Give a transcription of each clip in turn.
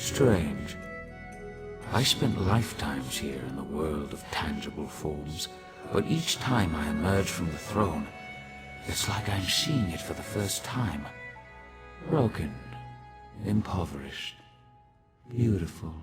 Strange. I spent lifetimes here in the world of tangible forms, but each time I emerge from the throne, it's like I'm seeing it for the first time. Broken, impoverished, beautiful.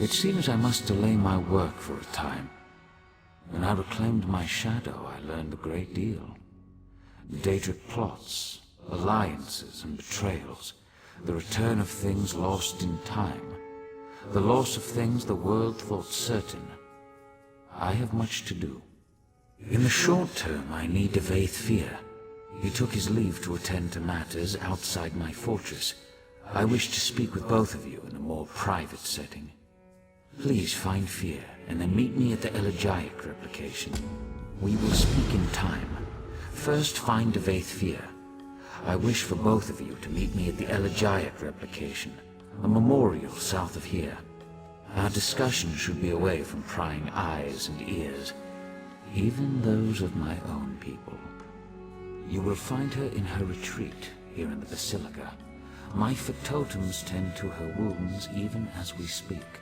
It seems I must delay my work for a time. When I reclaimed my shadow, I learned a great deal. Daedric plots, alliances and betrayals, the return of things lost in time, the loss of things the world thought certain. I have much to do. In the short term, I need Fear. He took his leave to attend to matters outside my fortress. I wish to speak with both of you in a more private setting. Please find Fear, and then meet me at the Elegiac replication. We will speak in time. First, find Fear. I wish for both of you to meet me at the Elegiac replication, a memorial south of here. Our discussion should be away from prying eyes and ears, even those of my own people. You will find her in her retreat here in the Basilica. My factotums tend to her wounds even as we speak.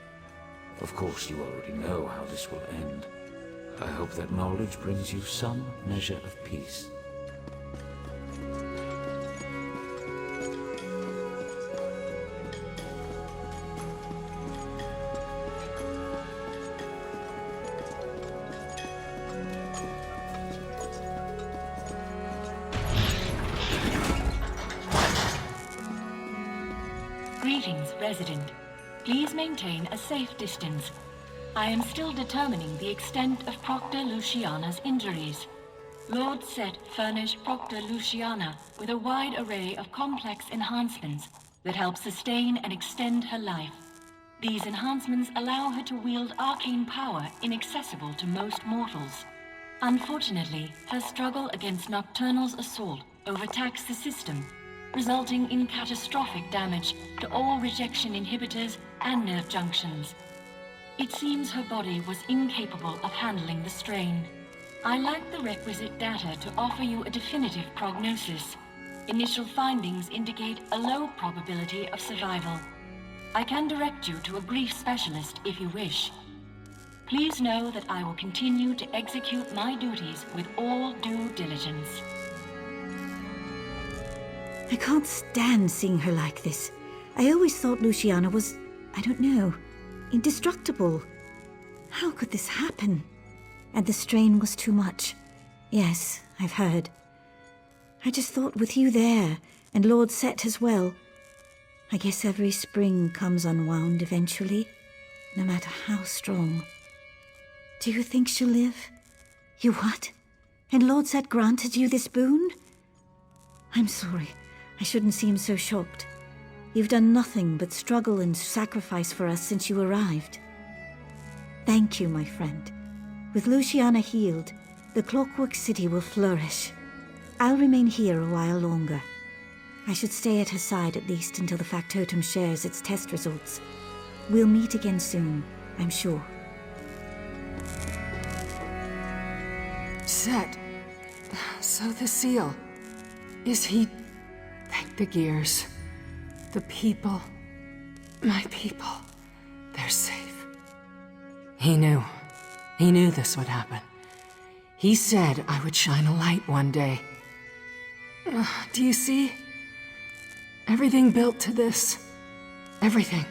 Of course, you already know how this will end. I hope that knowledge brings you some measure of peace. Greetings, Resident. Please maintain a safe distance. I am still determining the extent of Proctor Luciana's injuries. Lord Set furnished Proctor Luciana with a wide array of complex enhancements that help sustain and extend her life. These enhancements allow her to wield arcane power inaccessible to most mortals. Unfortunately, her struggle against Nocturnal's assault overtaxed the system, resulting in catastrophic damage to all rejection inhibitors and nerve junctions. It seems her body was incapable of handling the strain. I lack the requisite data to offer you a definitive prognosis. Initial findings indicate a low probability of survival. I can direct you to a grief specialist if you wish. Please know that I will continue to execute my duties with all due diligence. I can't stand seeing her like this. I always thought Luciana was, I don't know, indestructible. How could this happen? And the strain was too much. Yes, I've heard. I just thought with you there, and Lord Set as well, I guess every spring comes unwound eventually, no matter how strong. Do you think she'll live? You what? And Lord Set granted you this boon? I'm sorry. I shouldn't seem so shocked. You've done nothing but struggle and sacrifice for us since you arrived. Thank you, my friend. With Luciana healed, the Clockwork City will flourish. I'll remain here a while longer. I should stay at her side at least until the factotum shares its test results. We'll meet again soon, I'm sure. Set. So the seal. Is he... Thank the gears. The people. My people. They're safe. He knew. He knew this would happen. He said I would shine a light one day. Do you see? Everything built to this. Everything.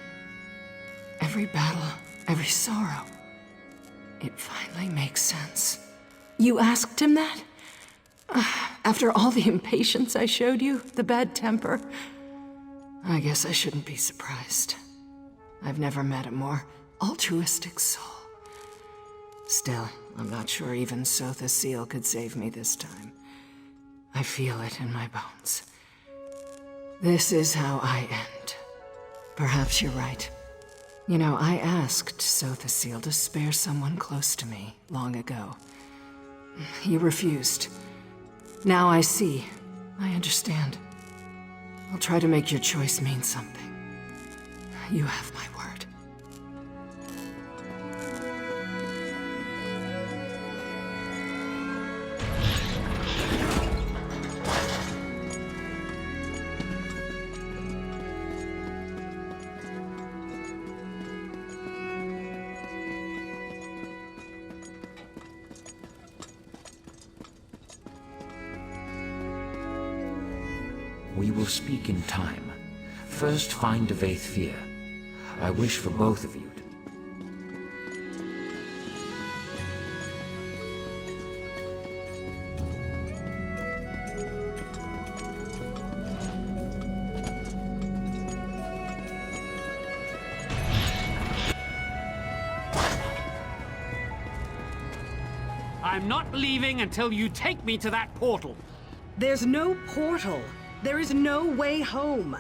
Every battle, every sorrow. It finally makes sense. You asked him that? After all the impatience I showed you, the bad temper, I guess I shouldn't be surprised. I've never met a more altruistic soul. Still, I'm not sure even Sotha Seal could save me this time. I feel it in my bones. This is how I end. Perhaps you're right. You know, I asked Sotha Seal to spare someone close to me long ago. He refused. Now I see. I understand. I'll try to make your choice mean something. You have my word. will speak in time. First find Devaith Fear. I wish for both of you. I'm not leaving until you take me to that portal. There's no portal. There is no way home.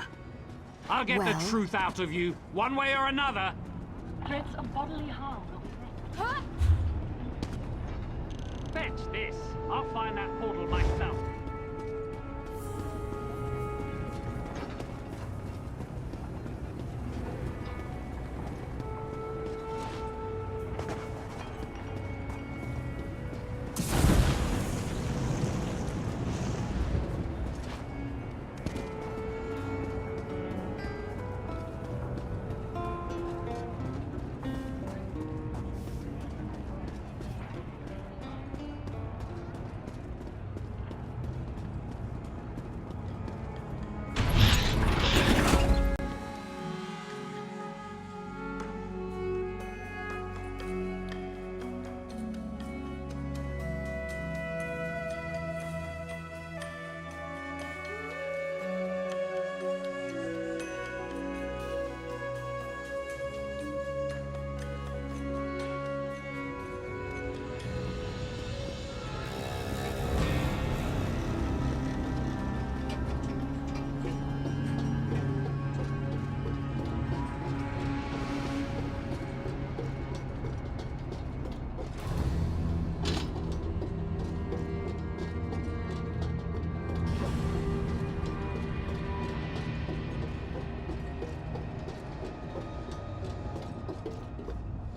I'll get the truth out of you, one way or another. Threats of bodily harm will be met. Fetch this. I'll find that portal myself.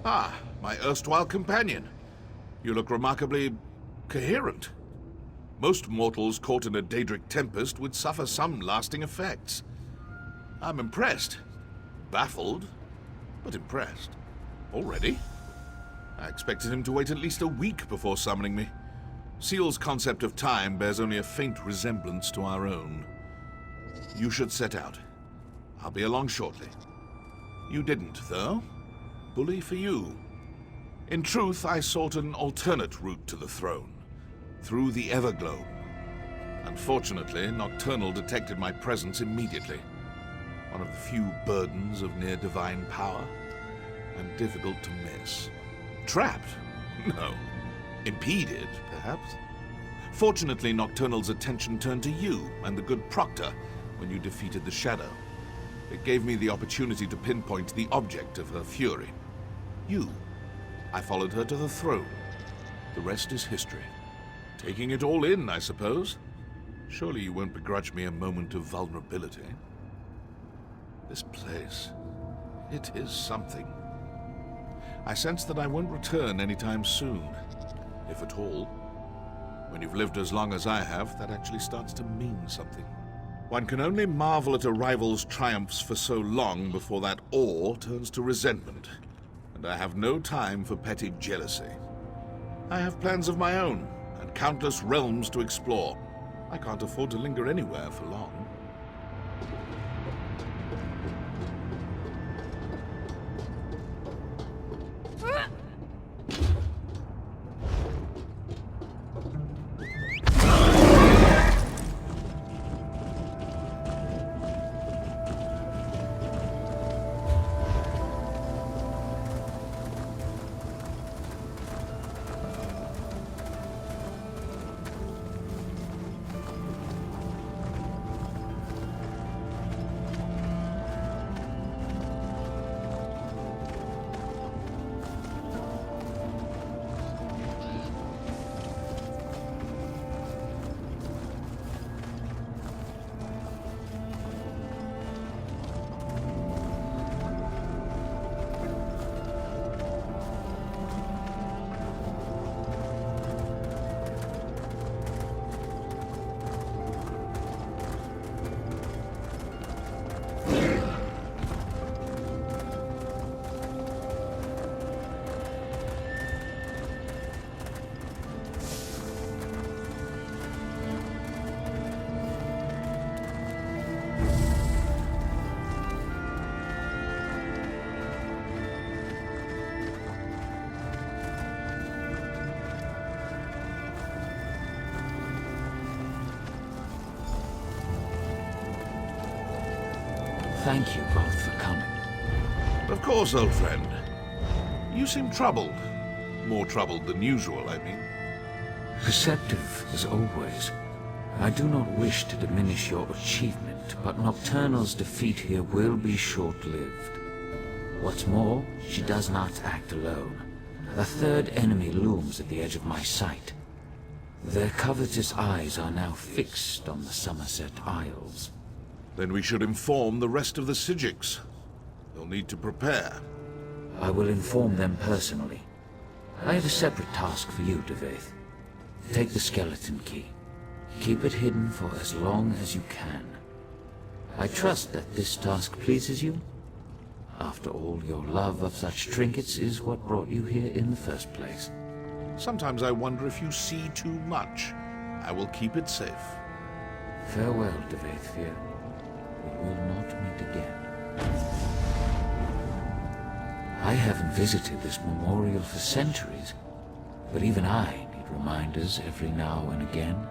Ah, my erstwhile companion. You look remarkably coherent. Most mortals caught in a Daedric tempest would suffer some lasting effects. I'm impressed. Baffled, but impressed. Already? I expected him to wait at least a week before summoning me. Seal's concept of time bears only a faint resemblance to our own. You should set out. I'll be along shortly. You didn't, though. Bully for you. In truth, I sought an alternate route to the throne, through the Everglow. Unfortunately, Nocturnal detected my presence immediately. One of the few burdens of near-divine power, and difficult to miss. Trapped? No. Impeded, perhaps? Fortunately, Nocturnal's attention turned to you and the good Proctor when you defeated the Shadow. It gave me the opportunity to pinpoint the object of her fury. You. I followed her to the throne. The rest is history. Taking it all in, I suppose. Surely you won't begrudge me a moment of vulnerability. This place, it is something. I sense that I won't return anytime soon, if at all. When you've lived as long as I have, that actually starts to mean something. One can only marvel at a rival's triumphs for so long before that awe turns to resentment. And I have no time for petty jealousy. I have plans of my own, and countless realms to explore. I can't afford to linger anywhere for long. Thank you both for coming. Of course, old friend. You seem troubled. More troubled than usual, I mean. Perceptive, as always. I do not wish to diminish your achievement, but Nocturnal's defeat here will be short-lived. What's more, she does not act alone. A third enemy looms at the edge of my sight. Their covetous eyes are now fixed on the Somerset Isles. Then we should inform the rest of the Sijiks. They'll need to prepare. I will inform them personally. I have a separate task for you, Devaith. Take the skeleton key. Keep it hidden for as long as you can. I trust that this task pleases you. After all, your love of such trinkets is what brought you here in the first place. Sometimes I wonder if you see too much. I will keep it safe. Farewell, Devaithfear. We will not meet again. I haven't visited this memorial for centuries, but even I need reminders every now and again.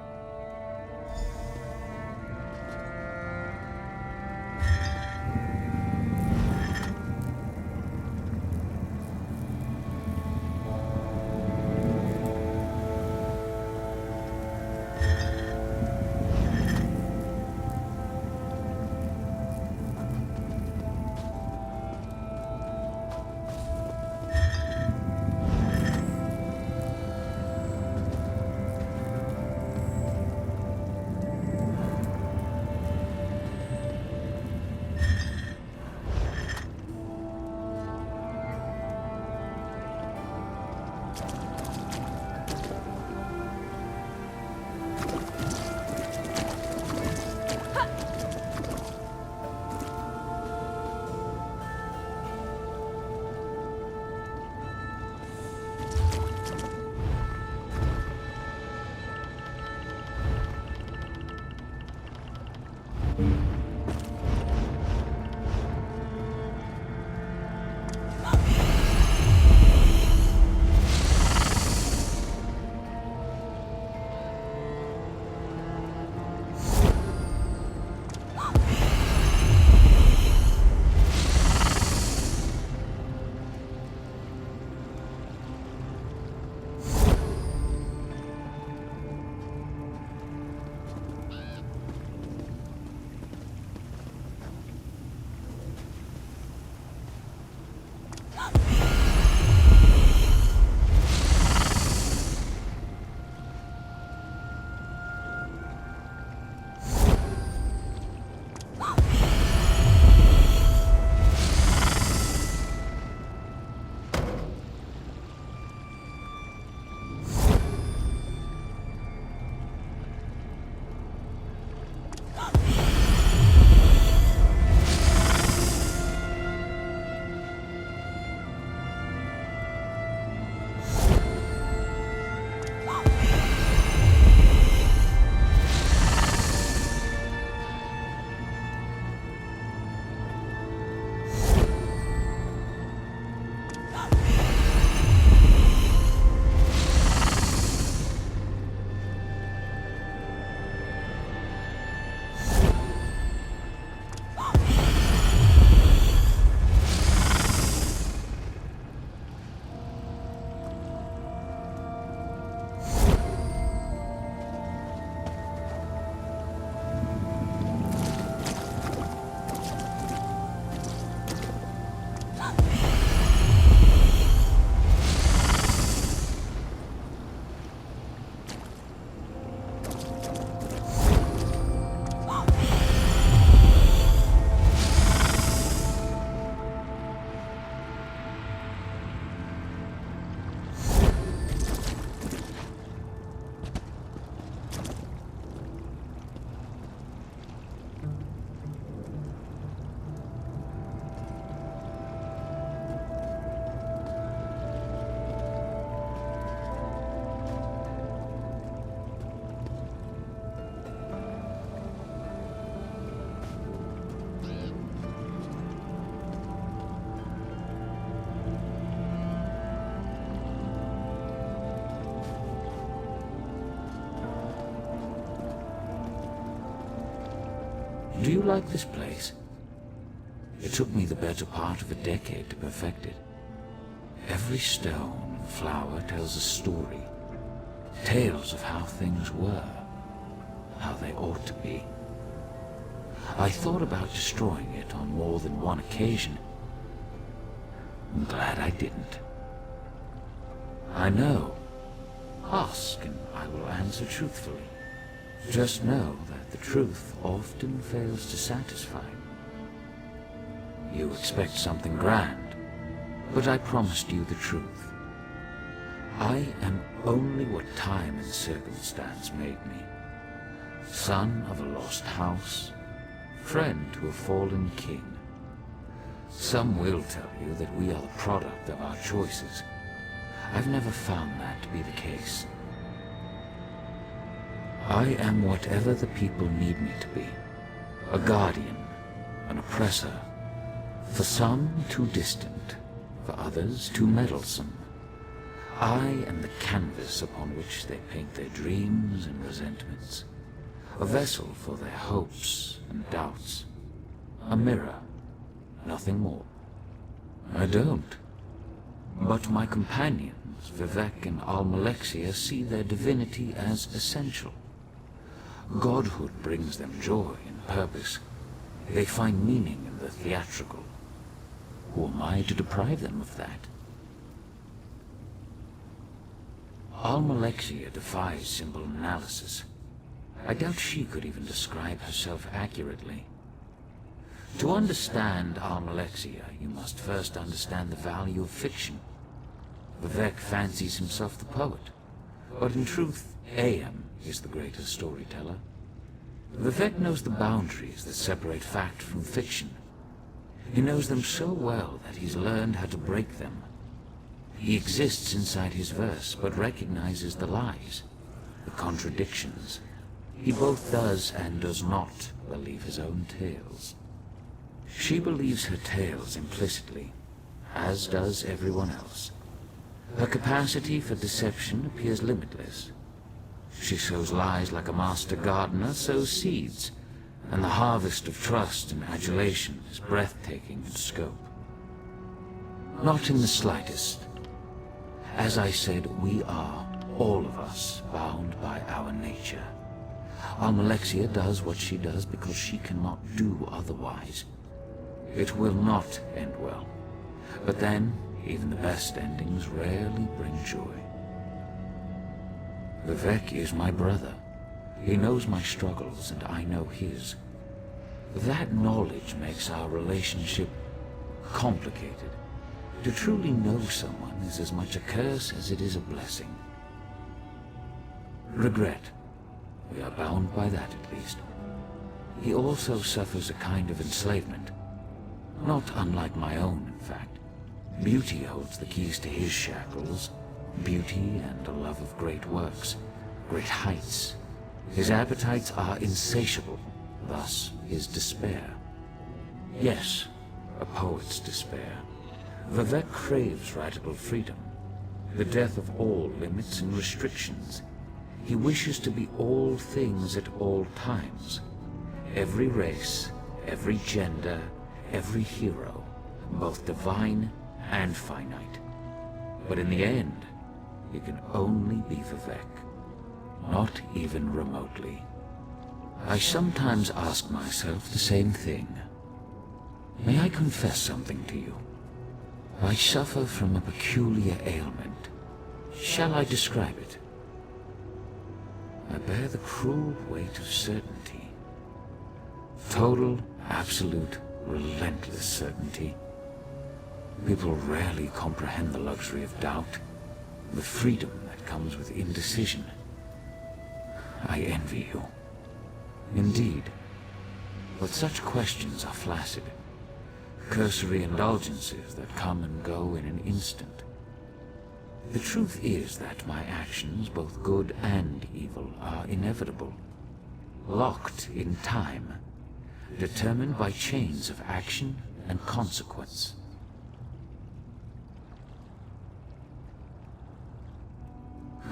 Do you like this place? It took me the better part of a decade to perfect it. Every stone and flower tells a story. Tales of how things were, how they ought to be. I thought about destroying it on more than one occasion. I'm glad I didn't. I know. Ask and I will answer truthfully. Just know that the truth often fails to satisfy. You expect something grand, but I promised you the truth. I am only what time and circumstance made me. Son of a lost house, friend to a fallen king. Some will tell you that we are the product of our choices. I've never found that to be the case. I am whatever the people need me to be. A guardian, an oppressor. For some, too distant. For others, too meddlesome. I am the canvas upon which they paint their dreams and resentments. A vessel for their hopes and doubts. A mirror, nothing more. I don't. But my companions, Vivek and Almalexia, see their divinity as essential. Godhood brings them joy and purpose. They find meaning in the theatrical. Who am I to deprive them of that? Almalexia defies symbol analysis. I doubt she could even describe herself accurately. To understand Almalexia, you must first understand the value of fiction. Vivek fancies himself the poet, but in truth, AM is the greater storyteller. Vivek knows the boundaries that separate fact from fiction. He knows them so well that he's learned how to break them. He exists inside his verse, but recognizes the lies, the contradictions. He both does and does not believe his own tales. She believes her tales implicitly, as does everyone else. Her capacity for deception appears limitless. She sows lies like a master gardener sows seeds, and the harvest of trust and adulation is breathtaking in scope. Not in the slightest. As I said, we are, all of us, bound by our nature. Almalexia does what she does because she cannot do otherwise. It will not end well. But then, even the best endings rarely bring joy. Vivek is my brother. He knows my struggles, and I know his. That knowledge makes our relationship complicated. To truly know someone is as much a curse as it is a blessing. Regret. We are bound by that, at least. He also suffers a kind of enslavement. Not unlike my own, in fact. Beauty holds the keys to his shackles. Beauty and a love of great works, great heights. His appetites are insatiable, thus his despair. Yes, a poet's despair. Vivek craves radical freedom, the death of all limits and restrictions. He wishes to be all things at all times. Every race, every gender, every hero, both divine and finite. But in the end, he can only be Vivek, not even remotely. I sometimes ask myself the same thing. May I confess something to you? I suffer from a peculiar ailment. Shall I describe it? I bear the cruel weight of certainty. Total, absolute, relentless certainty. People rarely comprehend the luxury of doubt, the freedom that comes with indecision. I envy you. Indeed. But such questions are flaccid, cursory indulgences that come and go in an instant. The truth is that my actions, both good and evil, are inevitable, locked in time, determined by chains of action and consequence.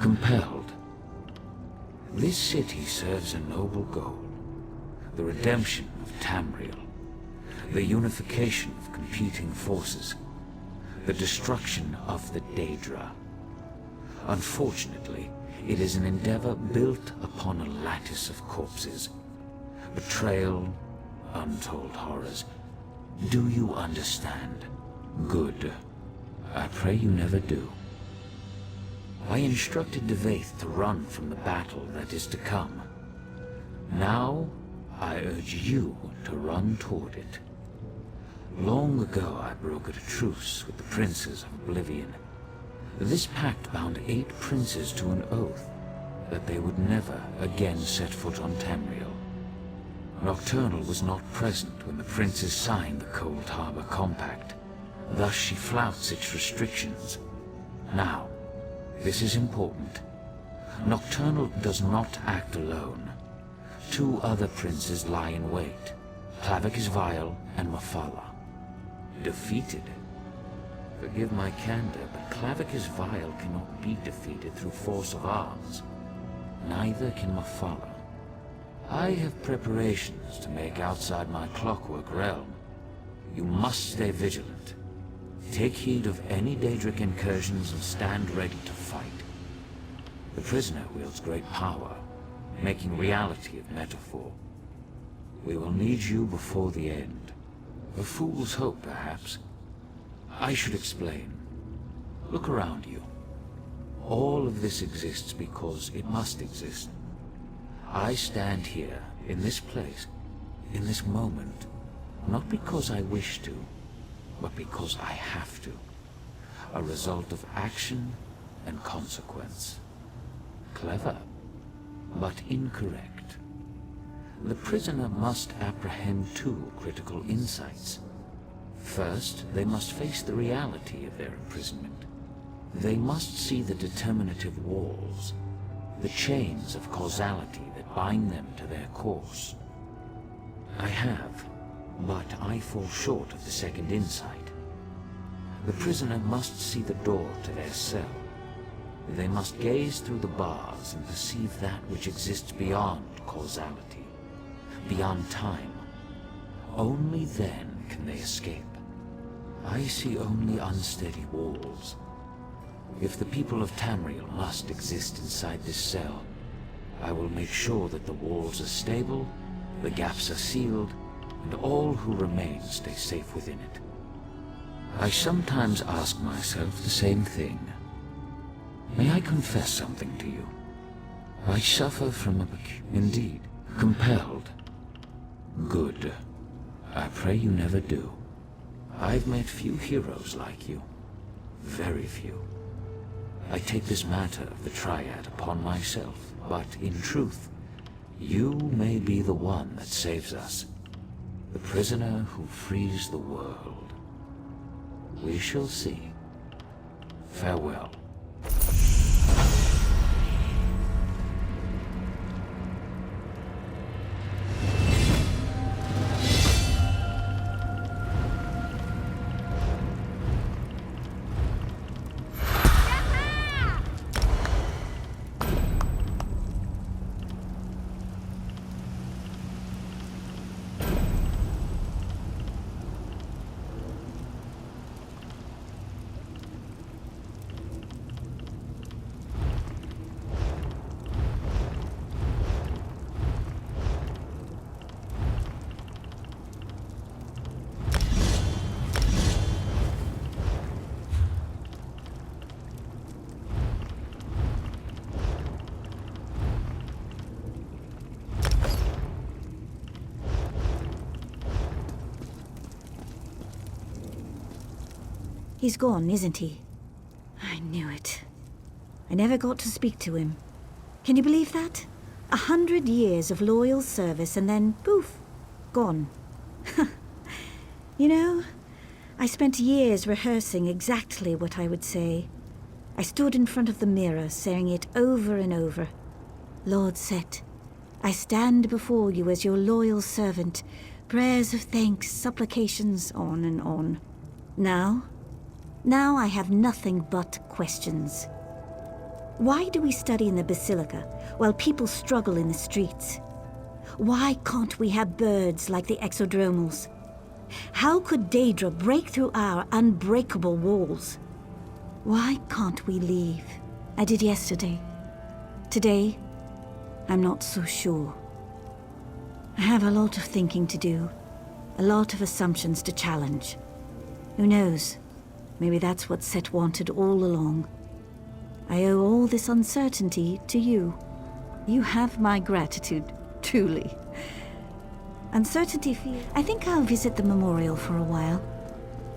Compelled. This city serves a noble goal, the redemption of Tamriel. the unification of competing forces, the destruction of the Daedra. Unfortunately, it is an endeavor built upon a lattice of corpses. Betrayal, untold horrors. Do you understand? Good. I pray you never do. I instructed Devaith to run from the battle that is to come. Now, I urge you to run toward it. Long ago I brokered a truce with the princes of Oblivion. This pact bound 8 princes to an oath that they would never again set foot on Tamriel. Nocturnal was not present when the princes signed the Cold Harbor Compact. Thus she flouts its restrictions. Now, this is important. Nocturnal does not act alone. 2 other princes lie in wait, Clavicus Vile and Mafala. Defeated? Forgive my candor, but Clavicus Vile cannot be defeated through force of arms. Neither can Mafala. I have preparations to make outside my Clockwork realm. You must stay vigilant. Take heed of any Daedric incursions and stand ready to fight. The prisoner wields great power, making reality of metaphor. We will need you before the end. A fool's hope, perhaps. I should explain. Look around you. All of this exists because it must exist. I stand here, in this place, in this moment, not because I wish to, but because I have to. A result of action and consequence. Clever, but incorrect. The prisoner must apprehend 2 critical insights. First, they must face the reality of their imprisonment. They must see the determinative walls, the chains of causality that bind them to their course. I have, but I fall short of the second insight. The prisoner must see the door to their cell. They must gaze through the bars and perceive that which exists beyond causality, beyond time. Only then can they escape. I see only unsteady walls. If the people of Tamriel must exist inside this cell, I will make sure that the walls are stable, the gaps are sealed, and all who remain stay safe within it. I sometimes ask myself the same thing. May I confess something to you? I suffer from indeed, compelled. Good. I pray you never do. I've met few heroes like you. Very few. I take this matter of the Triad upon myself, but in truth, you may be the one that saves us. The prisoner who frees the world. We shall see. Farewell. He's gone, isn't he? I knew it. I never got to speak to him. Can you believe that? 100 years of loyal service and then, poof, gone. You know, I spent years rehearsing exactly what I would say. I stood in front of the mirror, saying it over and over. Lord Set, I stand before you as your loyal servant. Prayers of thanks, supplications, on and on. Now I have nothing but questions. Why do we study in the Basilica while people struggle in the streets? Why can't we have birds like the Exodromals? How could Daedra break through our unbreakable walls? Why can't we leave? I did yesterday. Today, I'm not so sure. I have a lot of thinking to do. A lot of assumptions to challenge. Who knows? Maybe that's what Set wanted all along. I owe all this uncertainty to you. You have my gratitude, truly. Uncertainty fear. I think I'll visit the memorial for a while.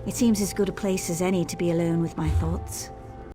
It seems as good a place as any to be alone with my thoughts.